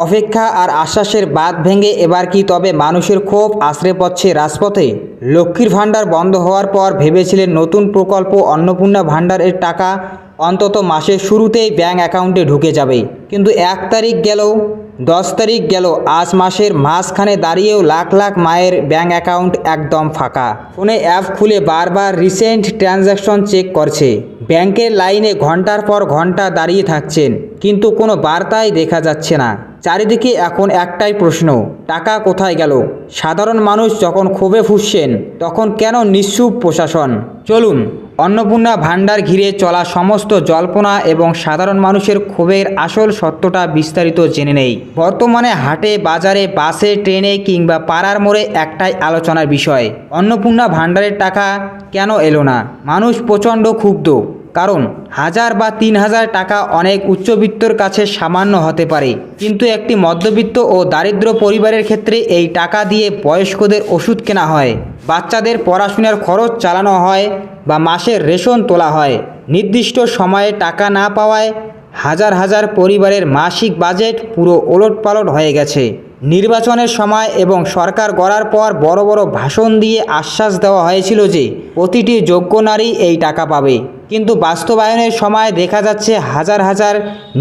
অপেক্ষা আর আশ্বাসের বাঁধ ভেঙে এবার কি তবে মানুষের ক্ষোভ আছড়ে পড়ছে রাজপথে? লক্ষ্মীর ভাণ্ডার বন্ধ হওয়ার পর ভেবেছিলেন নতুন প্রকল্প অন্নপূর্ণা ভাণ্ডারের টাকা অন্তত মাসের শুরুতেই ব্যাঙ্ক অ্যাকাউন্টে ঢুকে যাবে, কিন্তু 1 তারিখ গেল, 10 তারিখ গেল, আজ মাসের মাঝখানে দাঁড়িয়েও লাখ লাখ মায়ের ব্যাঙ্ক অ্যাকাউন্ট একদম ফাঁকা। ফোনে অ্যাপ খুলে বারবার রিসেন্ট ট্রানজ্যাকশন চেক করছে, ব্যাংকের লাইনে ঘন্টার পর ঘন্টা দাঁড়িয়ে থাকছেন, কিন্তু কোনো বার্তাই দেখা যাচ্ছে না। চারিদিকে এখন একটাই প্রশ্ন, টাকা কোথায় গেল? সাধারণ মানুষ যখন ক্ষোভে ফুঁসছেন, তখন কেন নিশ্চুপ প্রশাসন? চলুন অন্নপূর্ণা ভাণ্ডার ঘিরে চলা সমস্ত জল্পনা এবং সাধারণ মানুষের ক্ষোভের আসল সত্যটা বিস্তারিত জেনে নেই। বর্তমানে হাটে, বাজারে, বাসে, ট্রেনে কিংবা পাড়ার মোড়ে একটাই আলোচনার বিষয়, অন্নপূর্ণা ভাণ্ডারের টাকা কেন এলো না? মানুষ প্রচণ্ড ক্ষুব্ধ, কারণ 1000 বা 3000 টাকা অনেক উচ্চবিত্তর কাছে সামান্য হতে পারে, কিন্তু একটি মধ্যবিত্ত ও দারিদ্র পরিবারের ক্ষেত্রে এই টাকা দিয়ে বয়স্কদের ওষুধ কেনা হয়, বাচ্চাদের পড়াশোনার খরচ চালানো হয় বা মাসের রেশন তোলা হয়। নির্দিষ্ট সময়ে টাকা না পাওয়ায় হাজার হাজার পরিবারের মাসিক বাজেট পুরো ওলটপালট হয়ে গেছে। নির্বাচনের সময় এবং সরকার গড়ার পর বড় বড় ভাষণ দিয়ে আশ্বাস দেওয়া হয়েছিল যে প্রতিটি যোগ্য নারী এই টাকা পাবে, কিন্তু বাস্তবায়নের সময় দেখা যাচ্ছে হাজার হাজার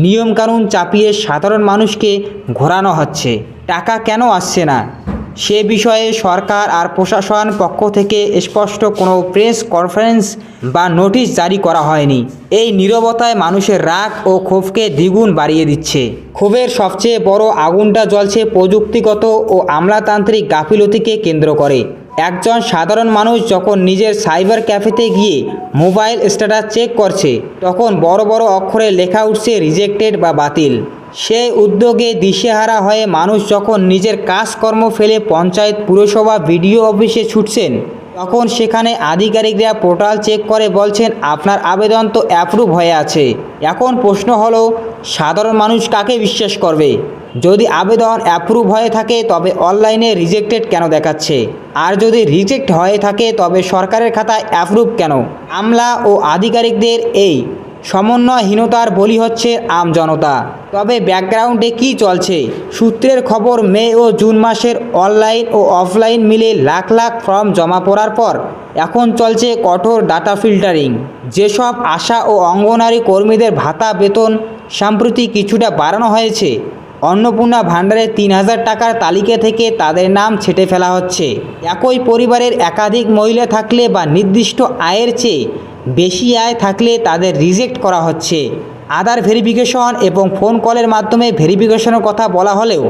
নিয়মকানুন চাপিয়ে সাধারণ মানুষকে ঘোরানো হচ্ছে। টাকা কেন আসছে না সে বিষয়ে সরকার আর প্রশাসন পক্ষ থেকে স্পষ্ট কোনো প্রেস কনফারেন্স বা নোটিশ জারি করা হয়নি। এই নীরবতায় মানুষের রাগ ও ক্ষোভকে দ্বিগুণ বাড়িয়ে দিচ্ছে। ক্ষোভের সবচেয়ে বড় আগুনটা জ্বলছে প্রযুক্তিগত ও আমলাতান্ত্রিক গাফিলতিকে কেন্দ্র করে। একজন সাধারণ মানুষ যখন নিজের সাইবার ক্যাফেতে গিয়ে মোবাইল স্ট্যাটাস চেক করছে, তখন বড় বড় অক্ষরে লেখা উঠছে রিজেক্টেড বা বাতিল। সেই উদ্যোগে দিশেহারা হয়ে মানুষ যখন নিজের কাজকর্ম ফেলে পঞ্চায়েত, পুরসভা, বিডিও অফিসে ছুটছেন, তখন সেখানে আধিকারিকরা পোর্টাল চেক করে বলছেন আপনার আবেদন তো অ্যাপ্রুভ হয়ে আছে। এখন প্রশ্ন হলো, সাধারণ মানুষ কাকে বিশ্বাস করবে? যদি আবেদন অ্যাপ্রুভ হয়ে থাকে তবে অনলাইনে রিজেক্টেড কেন দেখাচ্ছে? আর যদি রিজেক্ট হয়ে থাকে তবে সরকারের খাতায় অ্যাপ্রুভ কেন? আমলা ও আধিকারিকদের এই সমন্বয়হীনতার বলি হচ্ছে আম জনতা। তবে ব্যাকগ্রাউন্ডে কি চলছে? সূত্রের খবর, মে ও জুন মাসের অনলাইন ও অফলাইন মিলে লাখ লাখ ফর্ম জমা পড়ার পর এখন চলছে কঠোর ডাটা ফিল্টারিং। যেসব আশা ও অঙ্গনারী কর্মীদের ভাতা, বেতন সম্প্রতি কিছুটা বাড়ানো হয়েছে, অন্নপূর্ণা ভাণ্ডারের 3000 টাকার তালিকা থেকে তাদের নাম ছেঁটে ফেলা হচ্ছে। একই পরিবারের একাধিক মহিলা থাকলে বা নির্দিষ্ট আয়ের চেয়ে বেশি আয় থাকলে তাদের রিজেক্ট করা হচ্ছে। আধার ভেরিফিকেশন এবং ফোন কলের মাধ্যমে ভেরিফিকেশনের কথা বলা হলেও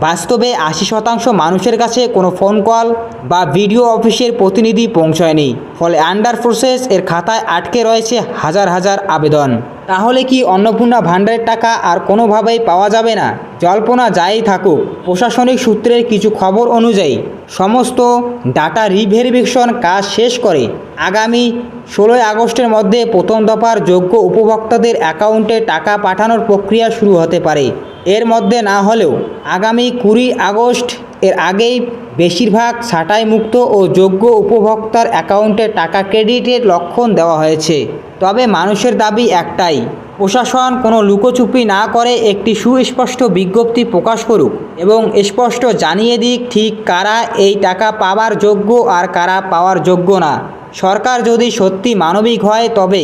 বাস্তবে 80% মানুষের কাছে কোনো ফোন কল বা বিডিও অফিসের প্রতিনিধি পৌঁছয়নি। ফলে আন্ডার প্রসেস এর খাতায় আটকে রয়েছে হাজার হাজার আবেদন। তাহলে কি অন্নপূর্ণা ভাণ্ডারের টাকা আর কোনোভাবেই পাওয়া যাবে না? জল্পনা যাই থাকুক, প্রশাসনিক সূত্রের কিছু খবর অনুযায়ী সমস্ত ডাটা রিভেরিফিকেশন কাজ শেষ করে আগামী 16 আগস্টের মধ্যে প্রথম দফার যোগ্য উপভোক্তাদের অ্যাকাউন্টে টাকা পাঠানোর প্রক্রিয়া শুরু হতে পারে। এর মধ্যে না হলেও আগামী 20 আগস্ট এর আগেই বেশিরভাগ ছাঁটাই মুক্ত ও যোগ্য উপভোক্তার অ্যাকাউন্টে টাকা ক্রেডিটের লক্ষণ দেওয়া হয়েছে। তবে মানুষের দাবি একটাই, প্রশাসন কোনো লুকোচুপি না করে একটি সুস্পষ্ট বিজ্ঞপ্তি প্রকাশ করুক এবং স্পষ্ট জানিয়ে দিক ঠিক কারা এই টাকা পাওয়ার যোগ্য আর কারা পাওয়ার যোগ্য না। সরকার যদি সত্যি মানবিক হয় তবে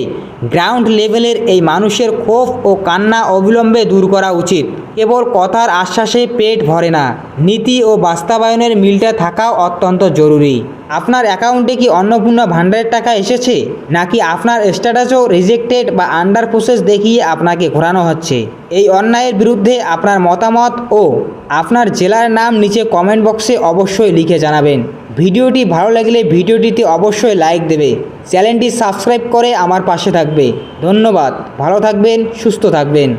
গ্রাউন্ড লেভেলের এই মানুষের ক্ষোভ ও কান্না অবিলম্বে দূর করা উচিত। কেবল কথার আশ্বাসে পেট ভরে না, নীতি ও বাস্তবায়নের মিলটা থাকাও অত্যন্ত জরুরি। আপনার অ্যাকাউন্টে কি অন্নপূর্ণা ভাণ্ডারের টাকা এসেছে, নাকি আপনার স্ট্যাটাসও রিজেক্টেড বা আন্ডার প্রসেস দেখিয়ে আপনাকে ঘোরানো হচ্ছে? এই অন্যায়ের বিরুদ্ধে আপনার মতামত ও আপনার জেলার নাম নিচে কমেন্ট বক্সে অবশ্যই লিখে জানাবেন। ভিডিওটি ভালো লাগলে ভিডিওটিতে অবশ্যই লাইক দেবে, চ্যানেলটি সাবস্ক্রাইব করে আমার পাশে থাকবে। ধন্যবাদ, ভালো থাকবেন, সুস্থ থাকবেন।